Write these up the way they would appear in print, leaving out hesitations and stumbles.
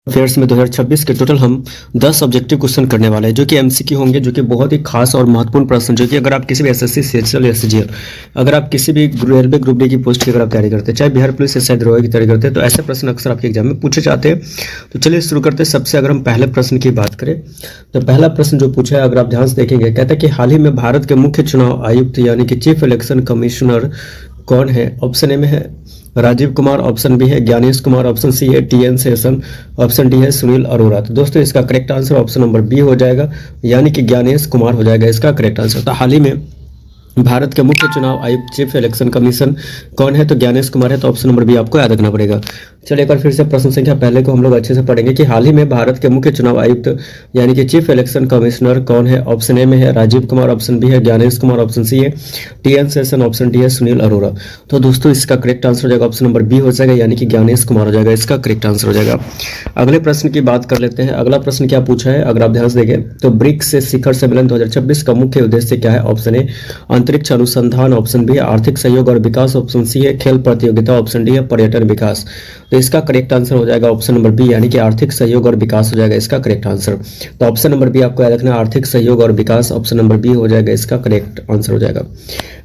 Affairs में 2026 के total हम 10 ऑब्जेक्टिव क्वेश्चन करने वाले हैं जो कि एमसीक्यू होंगे, जो कि बहुत ही खास और महत्वपूर्ण प्रश्न, जो कि अगर आप किसी भी एसएससी सीएचएल या सीजीएल, अगर आप किसी भी रेलवे ग्रुप डी की पोस्ट की अगर आप तैयारी करते हैं, चाहे बिहार पुलिस या शायद दरोगा की तैयारी करते हैं, तो ऐसे प्रश्न अक्सर आपके एग्जाम में पूछे जाते हैं। तो चलिए शुरू करते हैं। सबसे अगर हम पहले प्रश्न की बात करें तो पहला प्रश्न जो पूछा है, अगर आप ध्यान से देखेंगे, कहता है कि हाल ही में भारत के मुख्य चुनाव आयुक्त यानी कि चीफ इलेक्शन कमिश्नर कौन है। ऑप्शन ए में है राजीव कुमार, ऑप्शन बी है ज्ञानेश कुमार, ऑप्शन सी है टीएन शेषन, ऑप्शन डी है सुनील अरोड़ा। तो दोस्तों इसका correct answer option number B हो जाएगा, यानी कि ज्ञानेश कुमार हो जाएगा इसका करेक्ट आंसर। तो हाल ही में भारत के मुख्य चुनाव आयुक्त चीफ इलेक्शन कमीशन कौन है, तो ज्ञानेश कुमार है। तो ऑप्शन नंबर बी आपको याद रखना पड़ेगा। चलिए एक बार फिर से प्रश्न संख्या पहले को हम लोग अच्छे से पढ़ेंगे कि हाल ही में भारत के मुख्य चुनाव आयुक्त यानी कि चीफ इलेक्शन कमिश्नर कौन है। ऑप्शन ए में है राजीव कुमार, ऑप्शन बी है ज्ञानेश कुमार, ऑप्शन सी है टीएन शेषन, ऑप्शन डी है सुनील अरोड़ा। तो दोस्तों इसका करेक्ट आंसर हो जाएगा ऑप्शन नंबर बी हो जाएगा, यानी कि ज्ञानेश कुमार हो जाएगा इसका करेक्ट आंसर हो जाएगा। अगले प्रश्न की बात कर लेते हैं। अगला प्रश्न क्या पूछा है, अगर आप ध्यान से देखें तो ब्रिक्स शिखर सम्मेलन 2026 का मुख्य उद्देश्य क्या है। ऑप्शन ए अंतरिक्ष अनुसंधान, ऑप्शन बी है आर्थिक सहयोग और विकास, ऑप्शन सी है खेल प्रतियोगिता, ऑप्शन डी है पर्यटन विकास। तो इसका करेक्ट आंसर हो जाएगा ऑप्शन नंबर बी, यानी कि आर्थिक सहयोग और विकास हो जाएगा इसका करेक्ट आंसर। तो ऑप्शन नंबर बी आपको याद रखना है, आर्थिक सहयोग और विकास, ऑप्शन नंबर बी हो जाएगा इसका करेक्ट आंसर हो जाएगा।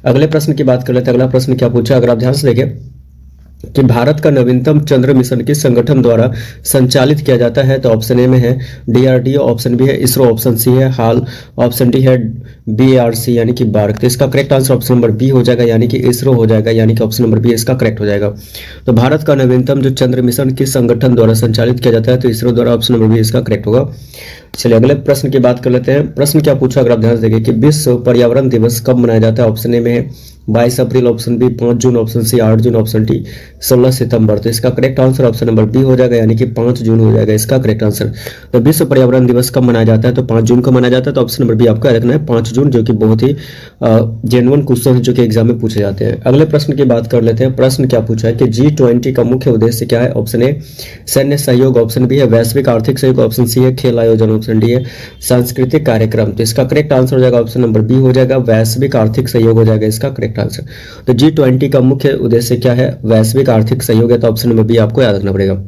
अगले प्रश्न की बात कर लेते हैं। अगला प्रश्न क्या पूछा, अगर आप ध्यान से देखें कि भारत का नवीनतम चंद्र मिशन किस संगठन द्वारा संचालित किया जाता है। तो ऑप्शन ए में है डीआरडीओ, ऑप्शन बी है इसरो, ऑप्शन सी है हाल, ऑप्शन डी है बीआरसी यानी कि बार्क। तो इसका correct answer option number B हो जाएगा, यानी कि इसरो हो जाएगा, यानी कि ऑप्शन नंबर बी इसका करेक्ट हो जाएगा। तो भारत का नवीनतम जो चंद्र मिशन किस संगठन द्वारा संचालित किया जाता है, तो इसरो द्वारा, ऑप्शन नंबर बी इसका करेक्ट होगा। चलिए अगले प्रश्न की बात कर लेते हैं। प्रश्न क्या पूछा, अगर आप ध्यान से देखें कि विश्व पर्यावरण दिवस कब मनाया जाता है। ऑप्शन ए में है 22 April, option B 5 June, option C 8 June, option D 16 सितंबर। तो इसका correct answer option number B हो जाएगा, यानी कि 5 जून हो जाएगा इसका करेक्ट आंसर। तो विश्व पर्यावरण दिवस कब मनाया जाता है, तो 5 जून को मनाया जाता है। तो ऑप्शन नंबर बी आपको याद रखना है 5 जून, जो कि बहुत ही जेन्युइन क्वेश्चन है जो कि एग्जाम में पूछे जाते हैं। अगले प्रश्न की बात कर लेते हैं। प्रश्न क्या पूछा है कि G20 का मुख्य उद्देश्य क्या है। ऑप्शन ए सैन्य सहयोग, ऑप्शन बी है वैश्विक आर्थिक सहयोग, ऑप्शन सी है खेल आयोजन, ऑप्शन डी है सांस्कृतिक कार्यक्रम। तो इसका करेक्ट आंसर हो जाएगा ऑप्शन नंबर बी हो जाएगा, वैश्विक आर्थिक सहयोग हो जाएगा इसका करेक्ट आंसर। तो G20 का मुख्य उद्देश्य क्या है, वैश्विक आर्थिक सहयोग है। तो ऑप्शन नंबर बी आपको याद रखना पड़ेगा।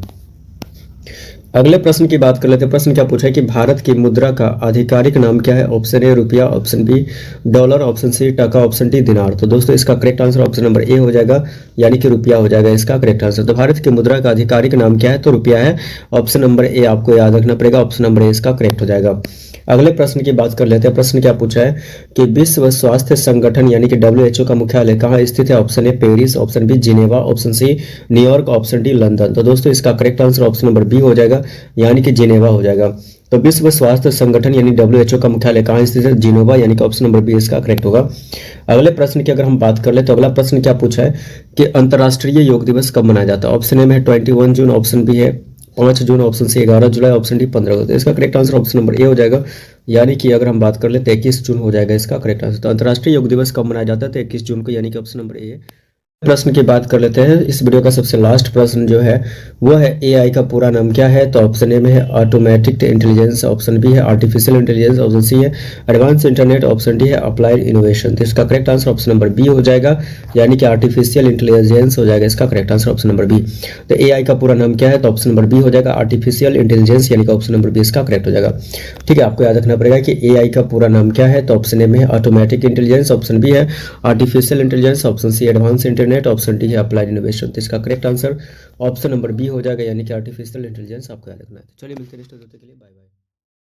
अगले प्रश्न की बात कर लेते हैं। प्रश्न क्या पूछा है कि भारत की मुद्रा का आधिकारिक नाम क्या है। ऑप्शन ए रुपया, option B dollar, option C taka, option D दिनार। तो दोस्तों इसका correct answer option number A हो जाएगा, यानी कि रुपया हो जाएगा इसका करेक्ट आंसर। तो भारत की मुद्रा का आधिकारिक नाम क्या है, तो रुपया है। ऑप्शन नंबर ए आपको याद रखना पड़ेगा, ऑप्शन नंबर ए इसका करेक्ट हो जाएगा। अगले प्रश्न की बात कर लेते हैं। प्रश्न क्या पूछा है कि विश्व स्वास्थ्य संगठन यानी कि WHO का मुख्यालय कहाँ स्थित है। Option A Paris, option B Geneva, option C New York, option D London. तो दोस्तों इसका correct answer option number B हो जाएगा, यानी कि जिनेवा हो जाएगा। तो विश्व स्वास्थ्य संगठन यानी WHO का मुख्यालय कहाँ स्थित है, जिनेवा, यानी कि ऑप्शन नंबर बी इसका करेक्ट होगा। अगले प्रश्न की अगर हम बात कर ले तो अगला प्रश्न क्या पूछा है कि अंतर्राष्ट्रीय योग दिवस कब मनाया जाता है। ऑप्शन ए में है 21 जून, ऑप्शन बी है 5 जून, ऑप्शन सी 11 जुलाई, ऑप्शन डी 15 अगस्त। तो इसका correct answer option number A हो जाएगा, यानी कि अगर हम बात कर ले तो 21 जून हो जाएगा इसका करेक्ट आंसर। तो अंतर्राष्ट्रीय योग दिवस कब मनाया जाता है, तो 21 जून को, यानी कि ऑप्शन नंबर ए है। प्रश्न की बात कर लेते हैं। इस वीडियो का सबसे लास्ट प्रश्न जो है वो है एआई का पूरा नाम क्या है। तो ऑप्शन ए में है ऑटोमेटिक इंटेलिजेंस, ऑप्शन बी है आर्टिफिशियल इंटेलिजेंस, ऑप्शन सी है एडवांस इंटरनेट, ऑप्शन डी है अप्लाइड इनोवेशन। तो इसका correct answer option number B हो जाएगा, यानी कि आर्टिफिशियल इंटेलिजेंस हो जाएगा इसका correct answer option number B. तो एआई का पूरा नाम क्या है, तो ऑप्शन नंबर बी हो जाएगा आर्टिफिशियल इंटेलिजेंस, यानी कि ऑप्शन नंबर बी इसका करेक्ट हो जाएगा। ठीक है, आपको याद रखना पड़ेगा कि एआई का पूरा नाम क्या है। तो ऑप्शन ए में है ऑटोमेटिक इंटेलिजेंस, ऑप्शन बी है artificial intelligence, option C advance internet, option D है अप्लाइड इनोवेशन। तो इसका correct answer option number B हो जाएगा, यानी कि आर्टिफिशियल इंटेलिजेंस आपको याद रखना है। तो चलिए मिलते हैं नेक्स्ट वीडियो के लिए, बाय बाय।